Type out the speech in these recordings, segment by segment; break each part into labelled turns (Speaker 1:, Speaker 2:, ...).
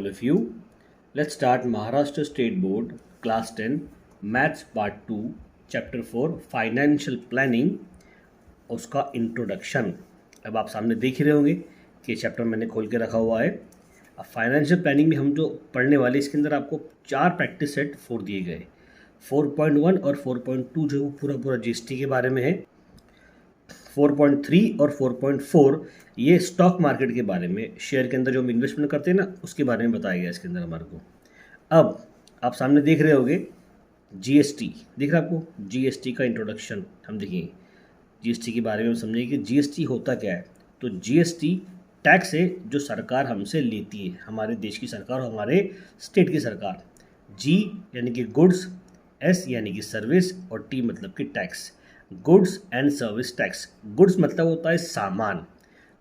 Speaker 1: all of you. Let's start Maharashtra State Board Class 10 Maths Part 2 Chapter 4 Financial Planning उसका introduction. अब आप सामने देख ही रहे होंगे कि ये चैप्टर मैंने खोल के रखा हुआ है। अब फाइनेंशियल प्लानिंग में हम जो पढ़ने वाले इसके अंदर आपको 4 प्रैक्टिस सेट 4 दिए गए। 4.1 और 4.2 जो पूरा जीएसटी के बारे में है। 4.3 और 4.4 ये स्टॉक मार्केट के बारे में, शेयर के अंदर जो हम इन्वेस्टमेंट करते हैं ना उसके बारे में बताया गया इसके अंदर हमारे को। अब आप सामने देख रहे होंगे जीएसटी, दिख रहा है आपको जीएसटी का इंट्रोडक्शन। हम देखेंगे जीएसटी के बारे में, हम समझेंगे कि जीएसटी होता क्या है। तो जीएसटी टैक्स है जो सरकार हमसे लेती है, हमारे देश की सरकार और हमारे स्टेट की सरकार। जी यानी कि गुड्स, एस यानी कि सर्विस और टी मतलब कि tax. Goods and service tax. Goods मतलब होता है सामान,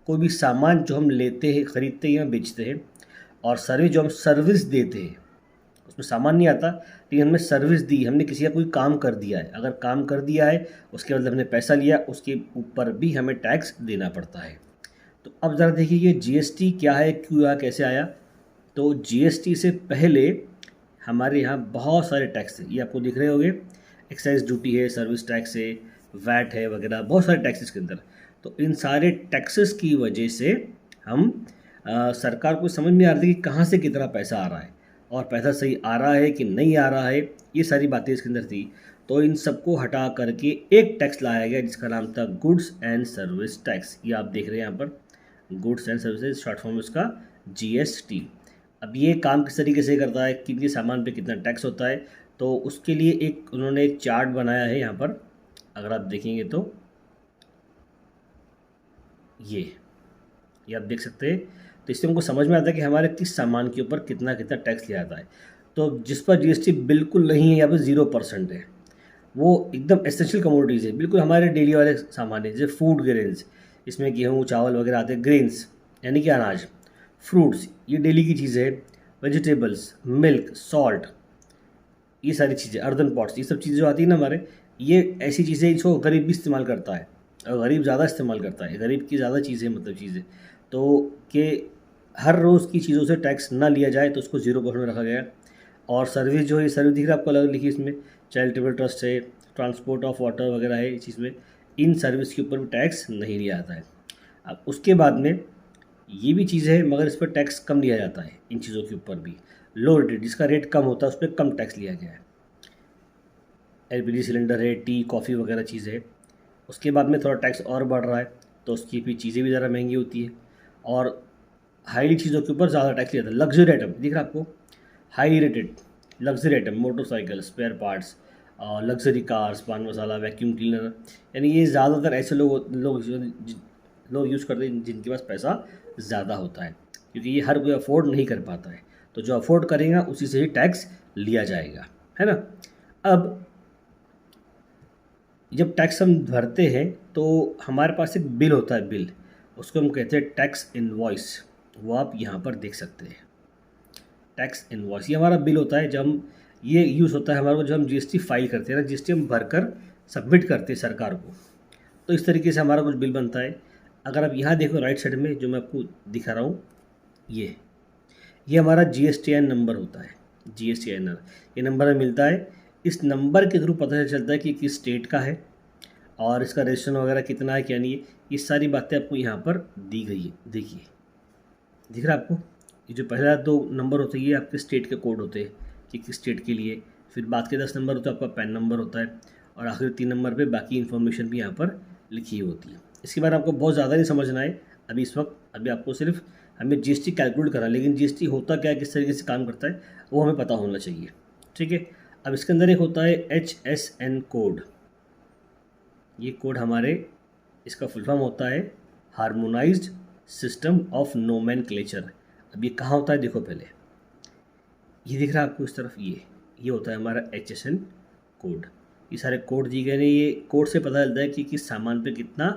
Speaker 1: कोई भी सामान जो हम लेते हैं, ख़रीदते हैं या बेचते हैं। और सर्विस जो हम सर्विस देते हैं, उसमें सामान नहीं आता लेकिन हमने सर्विस दी, हमने किसी का कोई काम कर दिया है। अगर काम कर दिया है उसके बदले हमने पैसा लिया, उसके ऊपर भी हमें टैक्स देना पड़ता है। तो अब ज़रा देखिए ये जीएसटी क्या है, क्यों आया, कैसे आया। तो जीएसटी से पहले हमारे यहाँ बहुत सारे टैक्स हैं, ये आपको दिख रहे होंगे। एक्साइज ड्यूटी है, सर्विस टैक्स है, वैट है वगैरह, बहुत सारे टैक्सेस के अंदर। तो इन सारे टैक्सेस की वजह से हम सरकार को समझ में आ रही है कि कहाँ से कितना पैसा आ रहा है और पैसा सही आ रहा है कि नहीं आ रहा है, ये सारी बातें इसके अंदर थी। तो इन सबको हटा करके एक टैक्स लाया गया जिसका नाम था गुड्स एंड सर्विस टैक्स। ये आप देख रहे हैं यहाँ पर, goods and services, short form उसका जीएसटी। अब ये काम किस तरीके से करता है, कितने सामान पे कितना टैक्स होता है, तो उसके लिए उन्होंने एक चार्ट बनाया है यहाँ पर। अगर आप देखेंगे तो ये आप देख सकते हैं। तो इससे हमको समझ में आता है कि हमारे किस सामान के ऊपर कितना कितना टैक्स लिया जाता है। तो जिस पर जीएसटी बिल्कुल नहीं है, यहाँ पर 0% है, वो एकदम एसेंशियल कमोडिटीज़ है, बिल्कुल हमारे डेली वाले सामान है। जैसे फूड ग्रेन्स, इसमें गेहूँ चावल वगैरह आते हैं। ग्रेन्स यानी कि अनाज। फ्रूट्स ये डेली की चीज़ें है। वेजिटेबल्स, मिल्क, सॉल्ट, ये सारी चीज़ें, अर्दन पॉट्स, ये सब चीज़ें जो आती है ना हमारे, ये ऐसी चीज़ें इसको गरीब भी इस्तेमाल करता है और गरीब ज़्यादा इस्तेमाल करता है। गरीब की ज़्यादा चीज़ें मतलब चीज़ें, तो कि हर रोज़ की चीज़ों से टैक्स ना लिया जाए तो उसको 0% में रखा गया है। और सर्विस जो है, सर्विस दिख रहा है आपको अलग लिखी इसमें, चैरिटेबल ट्रस्ट है, ट्रांसपोर्ट ऑफ वाटर वगैरह है, इस चीज़ में इन सर्विस के ऊपर भी टैक्स नहीं लिया जाता है। अब उसके बाद में ये भी चीज़ है मगर इस पर टैक्स कम लिया जाता है, इन चीज़ों के ऊपर भी लो रेट, जिसका रेट कम होता है उस पर कम टैक्स लिया गया है। एलपीजी सिलेंडर है, टी कॉफ़ी वगैरह चीज़ें है। उसके बाद में थोड़ा टैक्स और बढ़ रहा है तो उसकी भी चीज़ें भी ज़रा महंगी होती है और हाईली चीज़ों के ऊपर ज़्यादा टैक्स लिया जाता है। लग्जरी आइटम दिख रहा है आपको, high rated luxury item, motorcycle, spare parts, luxury cars, पान मसाला, वैक्यूम क्लीनर, यानी ये ज़्यादातर ऐसे लोग यूज़ करते हैं जिनके पास पैसा ज़्यादा होता है, क्योंकि ये हर कोई अफोर्ड नहीं कर पाता है। तो जो अफोर्ड करेगा उसी से ही टैक्स लिया जाएगा, है ना। अब जब टैक्स हम भरते हैं तो हमारे पास एक बिल होता है, बिल, उसको हम कहते हैं टैक्स इनवॉइस। वो आप यहाँ पर देख सकते हैं, टैक्स इनवॉइस, ये हमारा बिल होता है। जब हम ये यूज़ होता है हमारे को जब हम जीएसटी फाइल करते हैं ना, जीएसटी हम भरकर सबमिट करते हैं सरकार को, तो इस तरीके से हमारा कुछ बिल बनता है। अगर आप यहाँ देखो राइट साइड में जो मैं आपको दिखा रहा हूँ, ये हमारा जीएसटीआईएन नंबर होता है। जीएसटीआईएन ये नंबर हमें मिलता है, इस नंबर के थ्रू पता चलता है कि किस स्टेट का है और इसका रजिस्ट्रेशन वगैरह कितना है क्या नहीं है, ये सारी बातें आपको यहाँ पर दी गई है। देखिए दिख रहा है आपको, ये जो पहला 2 नंबर होते हैं ये आपके स्टेट के कोड होते हैं कि किस स्टेट के लिए। फिर बाद के 10 नंबर होते हैं आपका पैन नंबर होता है और आखिरी 3 नंबर पे बाकी इन्फॉर्मेशन भी यहाँ पर लिखी होती है। इसके बारे में आपको बहुत ज़्यादा नहीं समझना है अभी इस वक्त, अभी आपको सिर्फ हमें जीएसटी कैलकुलेट करना है, लेकिन जीएसटी होता क्या है, किस तरीके से काम करता है, वो हमें पता होना चाहिए, ठीक है। अब इसके अंदर एक होता है HSN कोड। ये कोड हमारे, इसका फुल फॉर्म होता है हार्मोनाइज्ड सिस्टम ऑफ नोमेनक्लेचर। अब ये कहाँ होता है देखो, पहले ये दिख रहा है आपको इस तरफ, ये होता है हमारा HSN कोड। ये सारे कोड दिए गए हैं, ये कोड से पता चलता है कि किस सामान पे कितना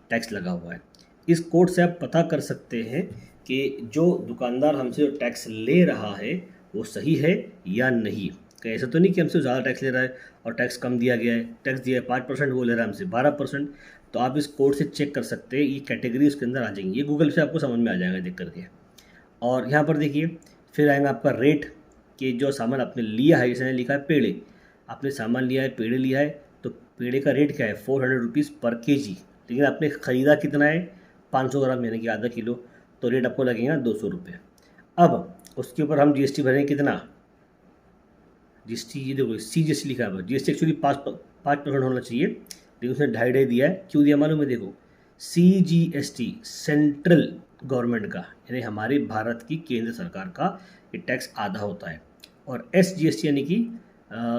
Speaker 1: टैक्स लगा हुआ है। इस कोड से आप पता कर सकते हैं कि जो दुकानदार हमसे जो टैक्स ले रहा है वो सही है या नहीं। कहीं ऐसा तो नहीं कि हमसे ज़्यादा टैक्स ले रहा है और टैक्स कम दिया गया है, टैक्स दिया है 5%, वो ले रहा है हमसे 12%। तो आप इस कोड से चेक कर सकते हैं, ये कैटेगरी उसके अंदर आ जाएंगी, ये गूगल से आपको समझ में आ जाएगा देख करके। और यहाँ पर देखिए फिर आएगा आपका रेट, कि जो सामान आपने लिया है, इसने लिखा है पेड़े, आपने सामान लिया है, पेड़े लिया है, तो पेड़े का रेट क्या है 400 रुपीज़ पर केजी, लेकिन आपने ख़रीदा कितना है 500 ग्राम यानी कि आधा किलो, तो रेट आपको लगेगा 200 रुपये। अब उसके ऊपर हम जीएसटी भरेंगे कितना, जीएसटी ये देखो CGST लिखा है, जीएसटी एक्चुअली 5% होना चाहिए, लेकिन उसने 2.5 दिया है। क्यों दिया मालूम है, देखो CGST सेंट्रल गवर्नमेंट का, यानी हमारे भारत की केंद्र सरकार का ये टैक्स आधा होता है, और SGST यानी कि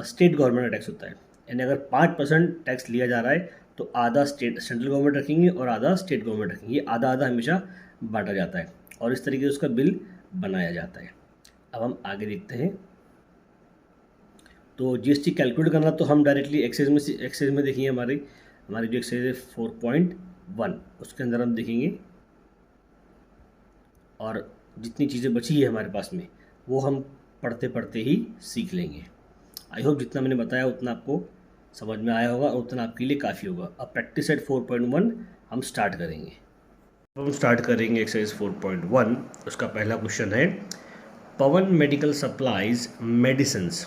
Speaker 1: स्टेट गवर्नमेंट का टैक्स होता है। यानी अगर 5% टैक्स लिया जा रहा है तो आधा सेंट्रल गवर्नमेंट रखेंगे और आधा स्टेट गवर्नमेंट रखेंगे, ये आधा आधा हमेशा बांटा जाता है, और इस तरीके से उसका बिल बनाया जाता है। अब हम आगे देखते हैं। तो जीएसटी कैलकुलेट करना तो हम डायरेक्टली एक्सेस में देखेंगे, हमारी जो एक्सेस है 4.1, उसके अंदर हम देखेंगे, और जितनी चीज़ें बची है हमारे पास में वो हम पढ़ते पढ़ते ही सीख लेंगे। आई होप जितना मैंने बताया उतना आपको समझ में आया होगा और उतना आपके लिए काफ़ी होगा। अब प्रैक्टिस एट 4.1 हम स्टार्ट करेंगे। हम स्टार्ट करेंगे एक्सरसाइज 4.1। उसका पहला क्वेश्चन है, Pavan medical supplies medicines.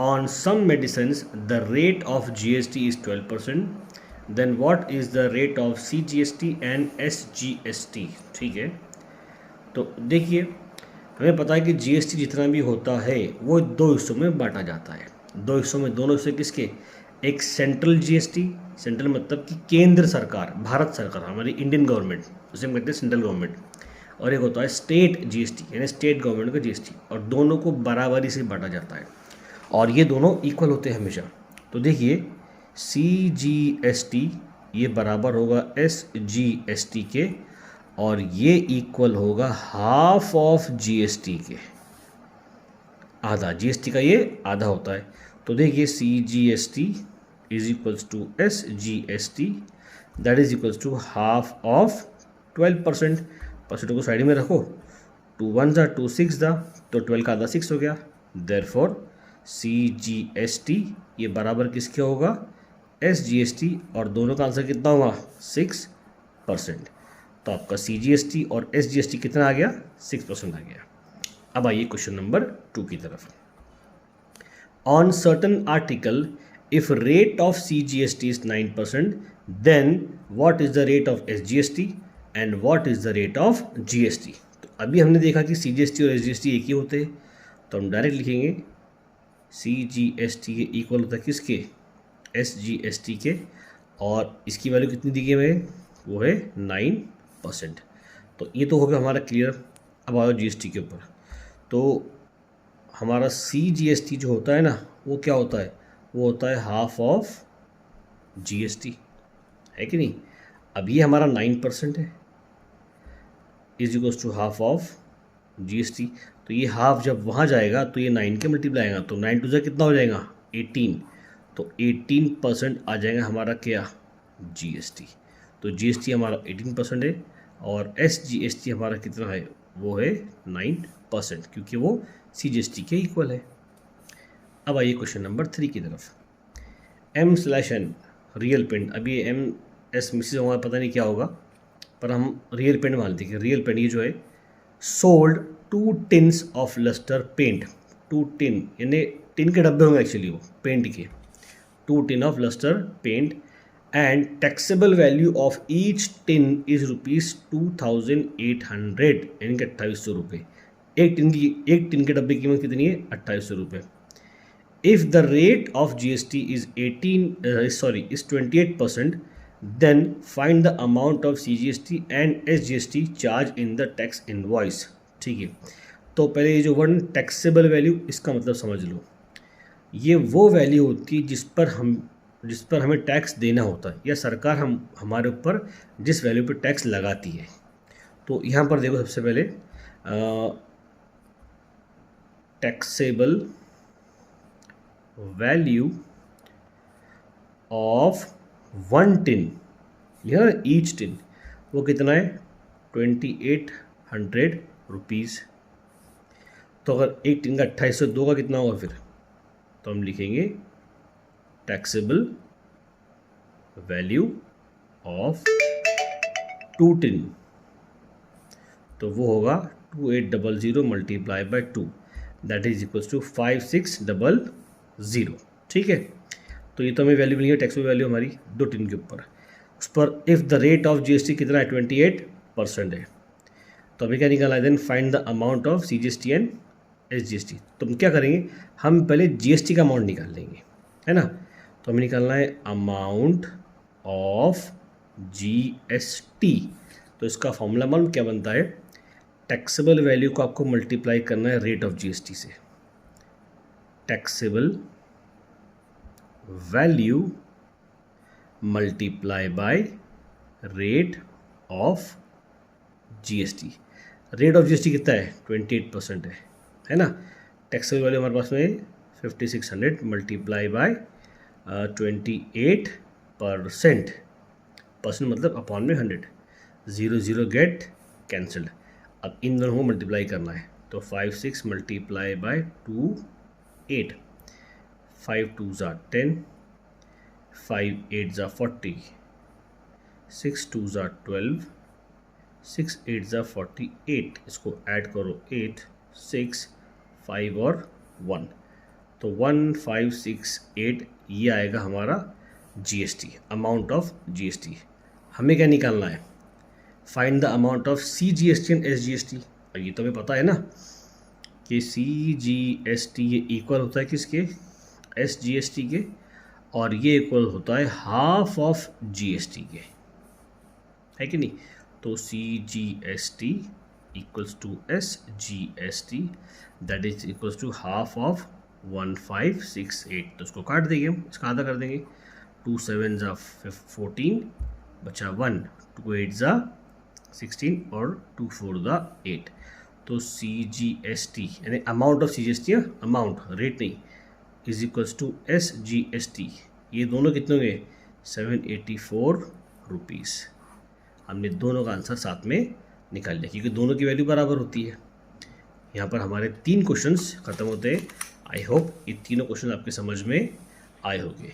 Speaker 1: On some medicines, the rate of GST is 12%. Then what is the rate of CGST and SGST? ठीक है, तो देखिए हमें पता है कि GST जितना भी होता है वो दो हिस्सों में बांटा जाता है। दो हिस्सों में, दोनों हिस्से किसके, एक सेंट्रल GST, सेंट्रल मतलब कि केंद्र सरकार, भारत सरकार, हमारी इंडियन गवर्नमेंट, उसे हम कहते हैं सेंट्रल गवर्नमेंट, और एक होता है स्टेट GST यानी स्टेट गवर्नमेंट का GST, और दोनों को बराबरी से बांटा जाता है और ये दोनों इक्वल होते हैं हमेशा। तो देखिए CGST ये बराबर होगा SGST के, और ये इक्वल होगा हाफ ऑफ GST के, आधा GST का ये आधा होता है। तो देखिए CGST is equals to SGST, that is equals to half of 12%। Percent को साइड में रखो, 2 1 जा 2 6 दा, तो 12 का आधा 6 हो गया। देयरफॉर CGST ये बराबर किसके होगा, SGST, और दोनों का आंसर कितना होगा 6%। तो आपका CGST और SGST कितना आ गया, 6% आ गया। अब आइए क्वेश्चन नंबर 2 की तरफ। On certain article if rate of CGST is 9%, then what is the rate of SGST and what is the rate of GST। तो अभी हमने देखा कि CGST और SGST एक ही होते हैं, तो हम डायरेक्ट लिखेंगे CGST के इक्वल होता है किसके, SGST के, और इसकी वैल्यू कितनी दी गई है, वो है 9%। तो ये तो हो गया हमारा क्लियर। अब आओ GST के ऊपर। तो हमारा CGST जो होता है ना, वो क्या होता है, वो होता है हाफ ऑफ GST, है कि नहीं। अब ये हमारा 9% है, is equals to half of GST। तो ये हाफ जब वहाँ जाएगा तो ये 9 के मल्टीप्लाई आएगा, तो 9 टू कितना हो जाएगा 18, तो 18% आ जाएगा हमारा क्या, GST। तो GST हमारा 18% है, और SGST हमारा कितना है, वो है 9%, क्योंकि वो CGST के इक्वल है। अब आइए क्वेश्चन नंबर 3 की तरफ। M/N रियल पेंट, अभी MS मिसेज होगा, पता नहीं क्या होगा, पर हम रियल पेंट मान लेते हैं कि रियल पेंट ये जो है sold 2 tins of luster paint. 2 tin यानी टिन के डब्बे होंगे एक्चुअली वो पेंट के, 2 tin of luster paint, and taxable value of each tin is ₹2800 यानी कि 2800 रुपये। एक टिन के डब्बे की कीमत कितनी है, 2800 रुपये। If the rate of GST is 28%, then find the amount of CGST and SGST charge in the tax invoice. ठीक है, तो पहले ये जो वर्ड टैक्सेबल वैल्यू, इसका मतलब समझ लो, ये वो वैल्यू होती है जिस पर हमें टैक्स देना होता है, या सरकार हमारे ऊपर जिस वैल्यू पर टैक्स लगाती है। तो यहाँ पर देखो सबसे पहले टैक्सेबल वैल्यू ऑफ 1 टिन, यह ईच टिन, वो कितना है 2800 रुपीज़। तो अगर एक टिन का 2802 का कितना होगा फिर, तो हम लिखेंगे टैक्सेबल वैल्यू ऑफ 2 टिन, तो वो होगा 2800 multiply by 2 that is equals to 5600। ठीक है, तो ये तो हमें वैल्यू मिली है, टैक्सेबल वैल्यू हमारी 2 के ऊपर। उस पर if the rate of GST कितना है 28% है, तो अभी क्या निकालना है, then find the amount of CGST and SGST. तो हम क्या करेंगे, हम पहले जीएसटी का अमाउंट निकाल लेंगे, है ना। तो हमें निकालना है अमाउंट ऑफ जीएसटी। तो इसका फॉर्मूला मालूम क्या बनता है, टैक्सेबल वैल्यू को आपको मल्टीप्लाई करना है रेट ऑफ जीएसटी से। Taxable value multiply by rate of GST. Rate of GST कितना है 28% है ना। टैक्सेबल वैल्यू हमारे पास में 5600 मल्टीप्लाई बाय 28%, परसेंट मतलब अपॉन में 100, 0 गेट कैंसल्ड। अब इन दोनों को मल्टीप्लाई करना है, तो 56 मल्टीप्लाई बाय 2 8, 5 2 ज़ा 10, 5 8 ज़ा 40, 6 2 ज़ा 12, 6 8 ज़ा 48। इसको ऐड करो 8 6 5 और 1, तो 1568 ये आएगा हमारा जीएसटी, अमाउंट ऑफ जीएसटी। हमें क्या निकालना है, find the amount of CGST and SGST. और ये तो हमें पता है ना कि सीजीएसटी ये इक्वल होता है किसके, एसजीएसटी के, और ये इक्वल होता है हाफ ऑफ जीएसटी के, है कि नहीं। तो CGST equals to SGST that is equals to half of 1568। तो उसको काट देंगे हम, इसका आधा कर देंगे, 2 7 ज़ा 14 बचा 1, 2 8 ज़ा 16 और 2 4 ज़ा 8। तो CGST यानी amount of CGST, amount rate नहीं, इज इक्वल्स टू SGST। ये दोनों कितने होंगे 784 रुपीज़। हमने दोनों का आंसर साथ में निकाल लिया क्योंकि दोनों की वैल्यू बराबर होती है। यहाँ पर हमारे 3 क्वेश्चंस खत्म होते हैं। आई होप ये तीनों क्वेश्चन आपके समझ में आए होंगे।